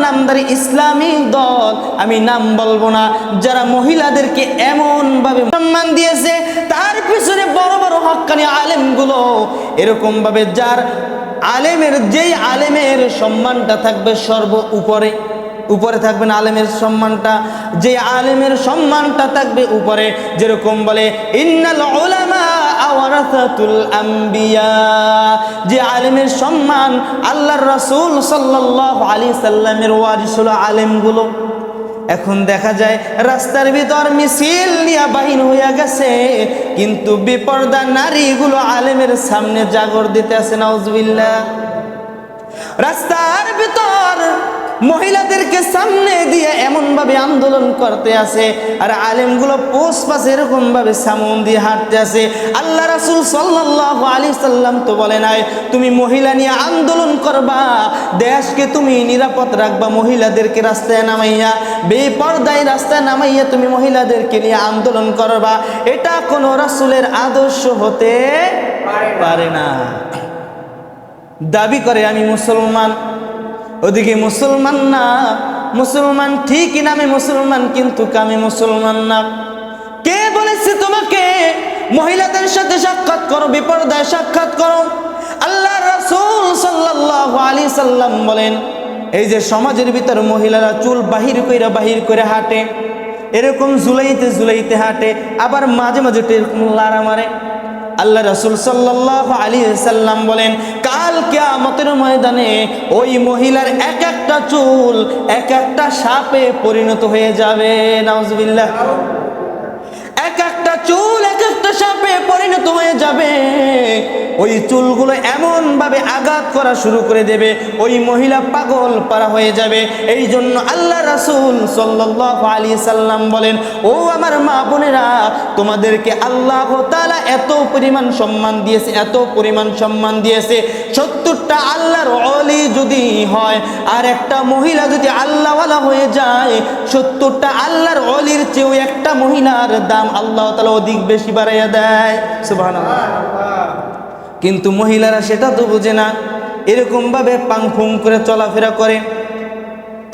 নামদারি ইসলামী দল, আমি নাম বলবো না, যারা মহিলাদেরকে এমন ভাবে সম্মান দিয়েছে, তার পিছনে বড় বড় হক্কানি আলেমগুলো এরকম ভাবে, যার আলেমের, যেই আলেমের সম্মানটা থাকবে সর্ব উপরে, উপরে থাকবে না আলেমের সম্মানটা, যে আলেমের সম্মানটা থাকবে উপরে, যেরকম বলে ইন্নাল উলামা ওয়ারাসাতুল আম্বিয়া, যে আলেমের সম্মান, আল্লাহর রাসূল সাল্লাল্লাহু আলাইহি সাল্লামের ওয়ারিস হলো আলেমগুলো। এখন দেখা যায় রাস্তার ভিতর মিছিল নিয়ে বাহির হইয়া গেছে, কিন্তু বেপরদা নারীগুলো আলেমের সামনে জাগর দিতে আছে, নাউজুবিল্লাহ। রাস্তার ভিতর মহিলাদেরকে সামনে দিয়ে এমন ভাবে আন্দোলন করতে আছে, আর আলেমগুলো পোস্ট পাশে এরকম ভাবে সামন দিয়ে হাঁটতে আছে। আল্লাহ রাসূল সাল্লাল্লাহু আলাইহি সাল্লাম তো বলে নাই তুমি মহিলা নিয়ে আন্দোলন করবা, দেশকে তুমি নিরাপদ রাখবা, মহিলাদেরকে রাস্তায় নামাইয়া, বেপরদায় রাস্তায় নামাইয়া তুমি মহিলাদেরকে নিয়ে আন্দোলন করবা। এটা কোনো রাসূলের আদর্শ হতে পারে না। দাবি করে আমি মুসলমান, ওদিকে মুসলমান না, মুসলমান ঠিকই নামে মুসলমান, কিন্তু কামে মুসলমান না। কে বলেছে তোমাকে মহিলাদের সাথে সাক্ষাৎ করো, বিপর্দায় সাক্ষাৎ করো? আল্লাহ রাসূল সাল্লাল্লাহু আলাইহি সাল্লাম বলেন, এই যে সমাজের ভিতর মহিলারা চুল বাহির করে হাঁটে, এরকম ঝুলাইতে ঝুলাইতে হাঁটে, আবার মাঝে মাঝে এরকম লাড়া মারে। আল্লাহ রাসূল সাল্লাল্লাহু আলাইহি সাল্লাম বলেন, কাল কিয়ামতের ময়দানে ওই মহিলার এক একটা চুল এক একটা সাপে পরিণত হয়ে যাবে, নাউজুবিল্লাহ। এক একটা চুল এক একটা সাপে পরিণত হয়ে যাবে। ওই চুলগুলো এমন ভাবে আঘাত করা শুরু করে দেবে, ওই মহিলা পাগল পারা হয়ে যাবে। এই জন্য আল্লাহ রাসূল সাল্লাল্লাহু আলাইহি সাল্লাম বলেন, ও আমার মা বোনেরা, তোমাদেরকে আল্লাহ তাআলা এত পরিমাণ সম্মান দিয়েছে, এত পরিমাণ সম্মান দিয়েছে। 70টা আল্লাহর ওলি যদি হয়, আর একটা মহিলা যদি আল্লাহওয়ালা হয়ে যায়, 70টা আল্লাহর ওলির চেয়েও একটা মহিলার দাম আল্লাহ তাআলা অধিক বেশি বাড়াইয়া দেয়, সুবহানাল্লাহ। কিন্তু মহিলারা সেটা তো বুঝে না, এরকম ভাবে পাংফুং করে চলাফেরা করে।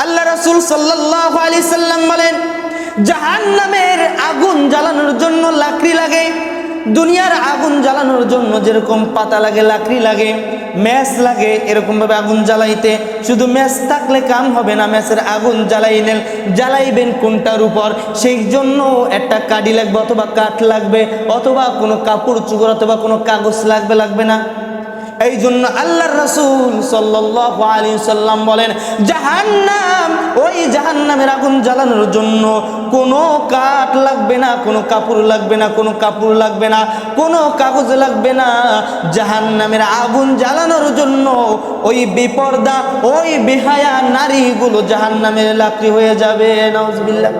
আল্লাহ রাসূল সাল্লাল্লাহু আলাইহি সাল্লাম বলেন, জাহান্নামের আগুন জ্বালানোর জন্য লাকড়ি লাগে, দুনিয়ার আগুন জ্বালানোর জন্য যেরকম পাতা লাগে, লাকড়ি লাগে, ম্যাচ লাগে, এরকম ভাবে আগুন জ্বালাইতে। শুধু ম্যাচ থাকলে কাম হবে না, ম্যাচের আগুন জ্বালাইবেন কোনটার উপর? সেই জন্য একটা কাঠি লাগবে, অথবা কাঠ লাগবে, অথবা কোনো কাপড় চোপড়, অথবা কোনো কাগজ লাগবে না? এই জন্য আল্লাহর রাসূল সাল্লাল্লাহু আলাইহি সাল্লাম বলেন, জাহান্নাম, ওই জাহান্নামের আগুন জ্বালানোর জন্য কোনো কাঠ লাগবে না, কোনো কাপড় লাগবে না, কোনো কাপড় লাগবে না, কোনো কাগজ লাগবে না। জাহান্নামের আগুন জ্বালানোর জন্য ওই বেপরদা, ওই বেহায়া নারীগুলো জাহান্নামের লাকড়ি হয়ে যাবে, নাউজুবিল্লাহ।